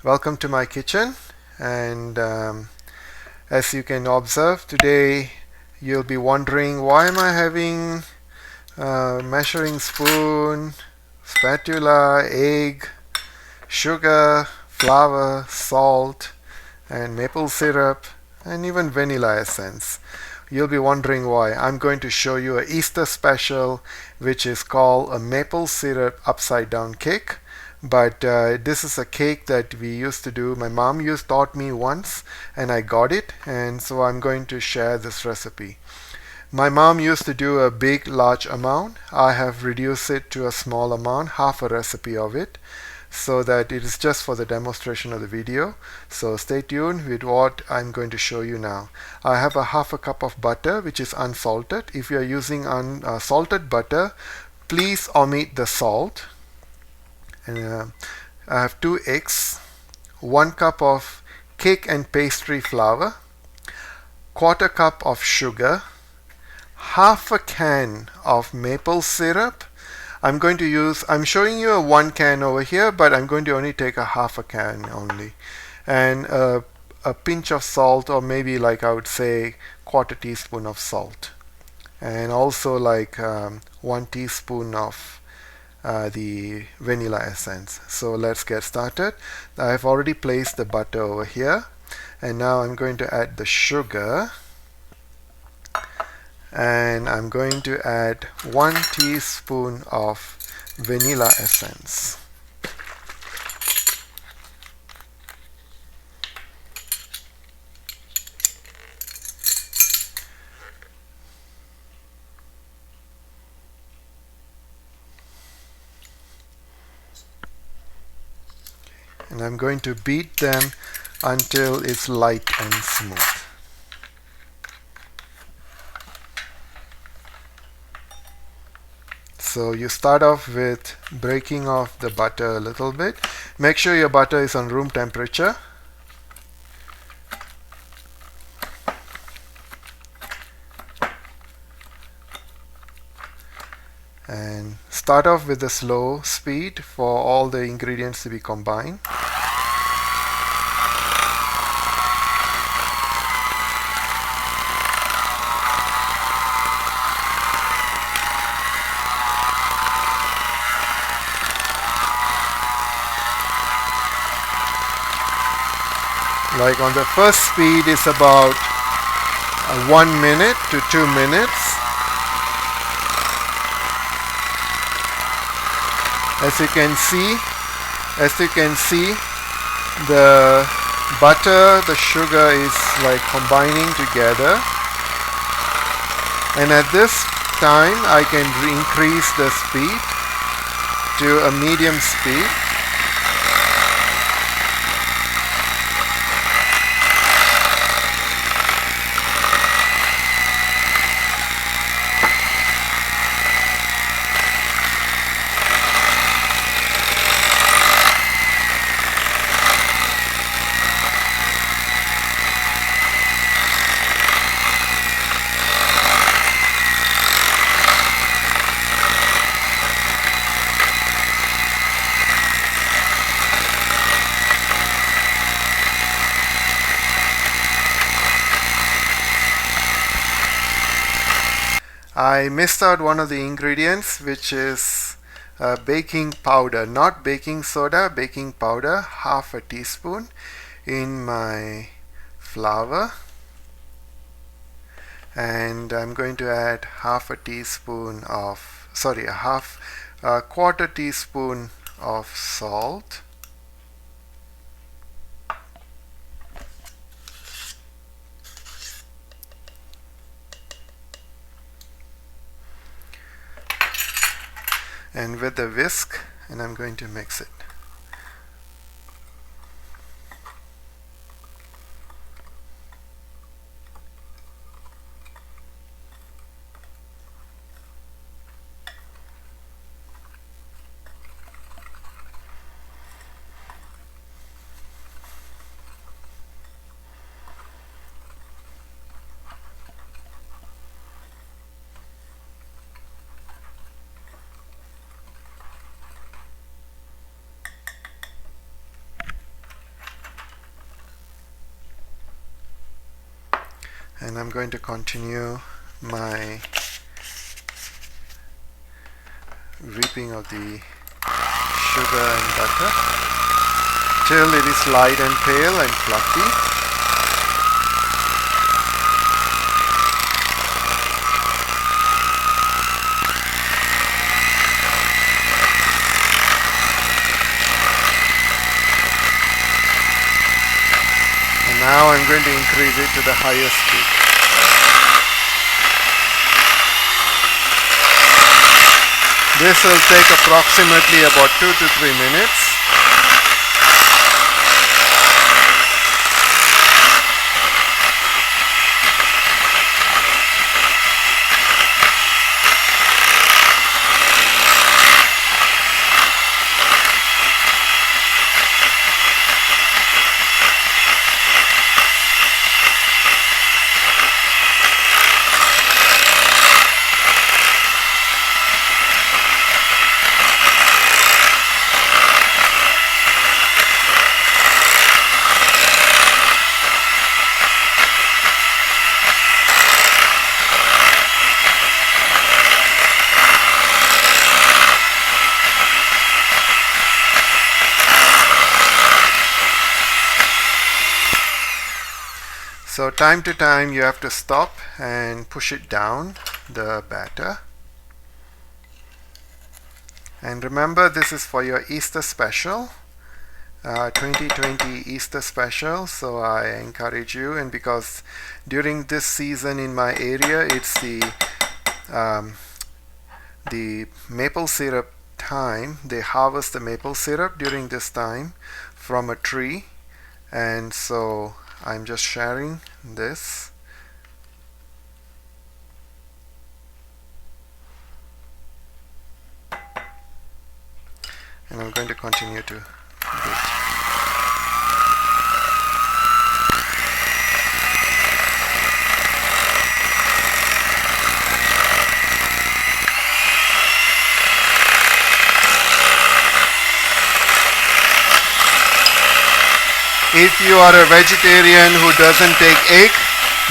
Welcome to my kitchen, and as you can observe today, you'll be wondering, why am I having measuring spoon, spatula, egg, sugar, flour, salt, and maple syrup, and even vanilla essence. You'll be wondering why. I'm going to show you a Easter special, which is called a maple syrup upside down cake. But this is a cake that we used to do. My mom used taught me once, and I got it, and so I'm going to share this recipe. My mom used to do a big, large amount. I have reduced it to a small amount, half a recipe of it, so that it is just for the demonstration of the video. So stay tuned with what I'm going to show you now. I have a half a cup of butter, which is unsalted. If you are using unsalted butter, please omit the salt. And I have 2 eggs, 1 cup of cake and pastry flour, quarter cup of sugar, half a can of maple syrup. I'm showing you a 1 can over here, but I'm going to only take a half a can only. And a pinch of salt, or maybe like I would say quarter teaspoon of salt. And also like 1 teaspoon of the vanilla essence. So let's get started. I've already placed the butter over here, and now I'm going to add the sugar, and I'm going to add 1 teaspoon of vanilla essence. And I'm going to beat them until it's light and smooth. So you start off with breaking off the butter a little bit. Make sure your butter is on room temperature. And start off with a slow speed for all the ingredients to be combined. Like on the first speed is about 1 minute to 2 minutes. As you can see, the butter, the sugar is like combining together. And at this time, I can increase the speed to a medium speed. I missed out one of the ingredients, which is baking powder, not baking soda, baking powder, half a teaspoon in my flour. And I'm going to add a quarter teaspoon of salt. And with a whisk, and I'm going to mix it. And I'm going to continue my whipping of the sugar and butter till it is light and pale and fluffy. Now I'm going to increase it to the highest speed. This will take approximately about 2 to 3 minutes. So time to time you have to stop and push it down, the batter. And remember, this is for your Easter special, 2020 Easter special. So I encourage you, and because during this season in my area it's the maple syrup time. They harvest the maple syrup during this time from a tree, and so I'm just sharing this. And I'm going to continue to beat. If you are a vegetarian who doesn't take egg,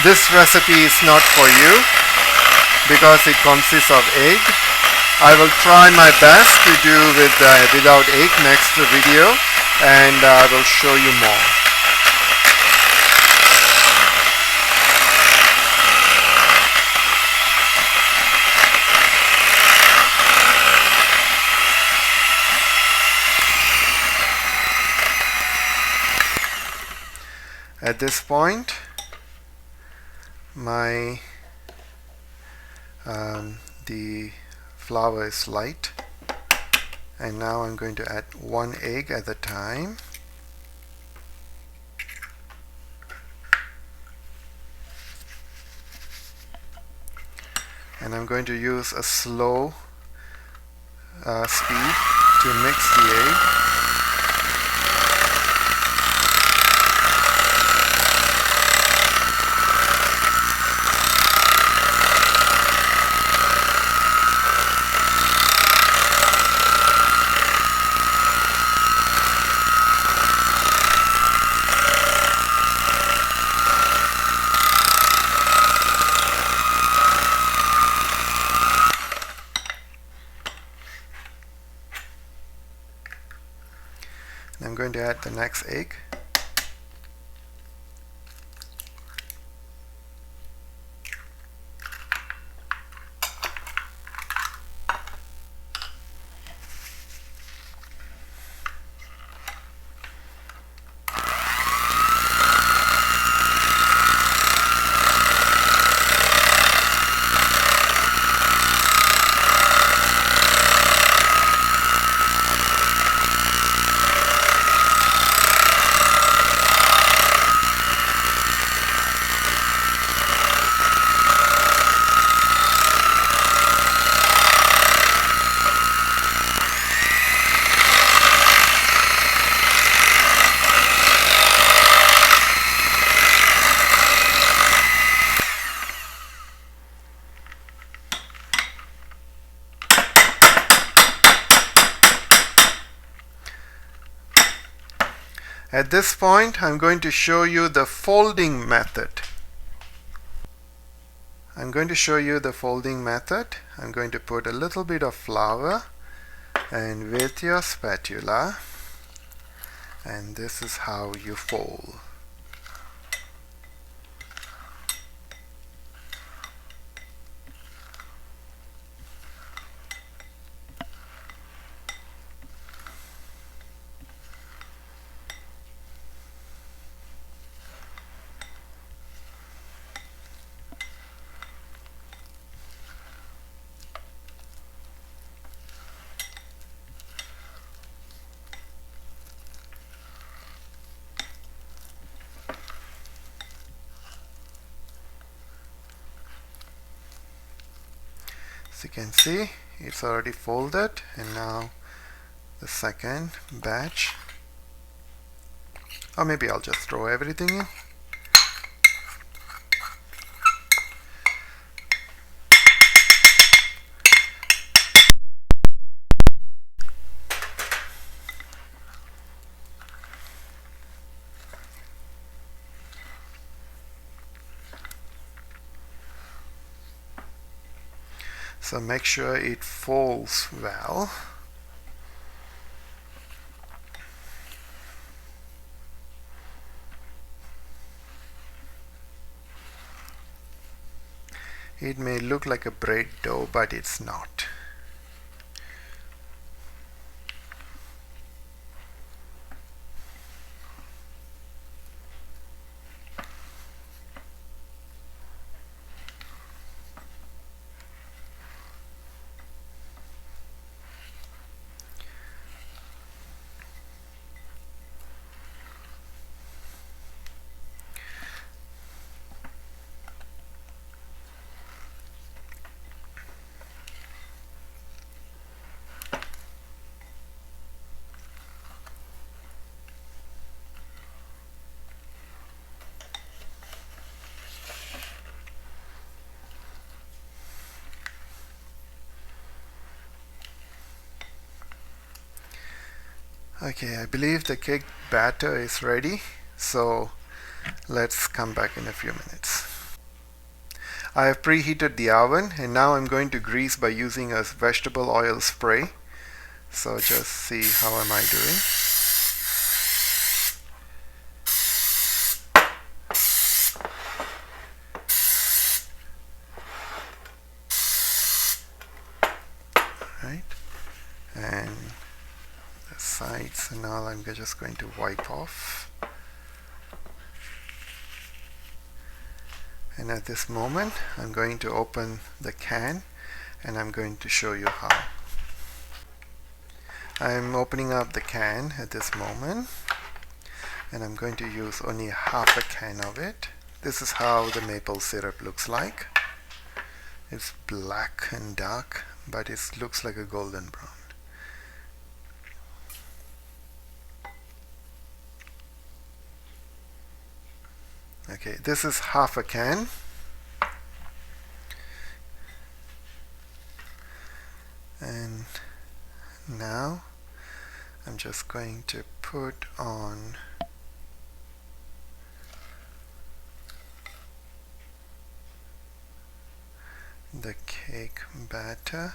this recipe is not for you because it consists of egg. I will try my best to do without egg next video, and I will show you more. At this point, the flour is light, and now I'm going to add 1 egg at a time. And I'm going to use a slow speed to mix the egg. I'm going to add the next egg. At this point, I'm going to show you the folding method. I'm going to show you the folding method. I'm going to put a little bit of flour and with your spatula, and this is how you fold. As you can see, it's already folded, and now the second batch, or maybe I'll just throw everything in. So make sure it folds well. It may look like a bread dough, but it's not. Okay, I believe the cake batter is ready, so let's come back in a few minutes. I have preheated the oven, and now I'm going to grease by using a vegetable oil spray. So just see how am I doing. Right, and the sides and all I'm just going to wipe off. And at this moment I'm going to open the can, and I'm going to show you how. I'm opening up the can at this moment, and I'm going to use only half a can of it. This is how the maple syrup looks like. It's black and dark, but it looks like a golden brown. Okay, this is half a can. And now I'm just going to put on the cake batter.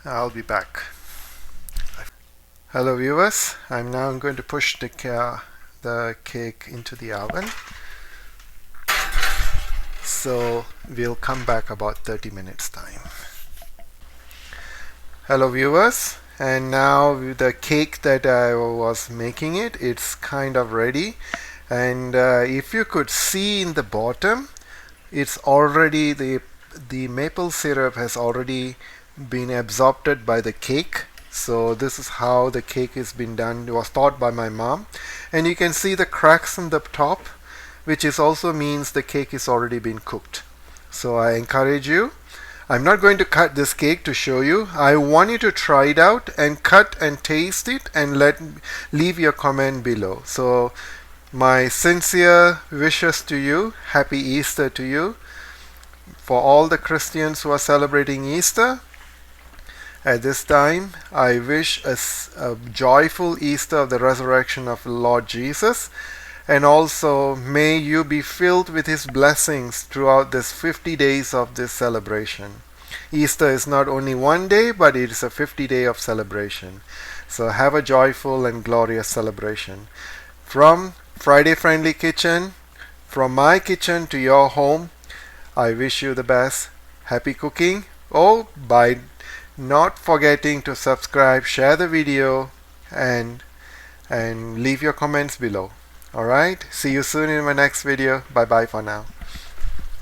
I'll be back. Hello viewers, I'm now going to push the cake into the oven. So we'll come back about 30 minutes time. Hello viewers, and now the cake that I was making it's kind of ready, and if you could see in the bottom, it's already the maple syrup has already been absorbed by the cake. So this is how the cake has been done. It was taught by my mom, and you can see the cracks on the top, which is also means the cake is already been cooked. So I encourage you. I'm not going to cut this cake to show you. I want you to try it out and cut and taste it and leave your comment below. So my sincere wishes to you. Happy Easter to you. For all the Christians who are celebrating Easter, at this time, I wish us a joyful Easter of the resurrection of Lord Jesus, and also may you be filled with His blessings throughout this 50 days of this celebration. Easter is not only one day, but it is a 50-day of celebration. So have a joyful and glorious celebration. From Friday Friendly Kitchen, from my kitchen to your home, I wish you the best. Happy cooking. Oh, by not forgetting to subscribe, share the video, and leave your comments below. Alright, see you soon in my next video. Bye bye for now.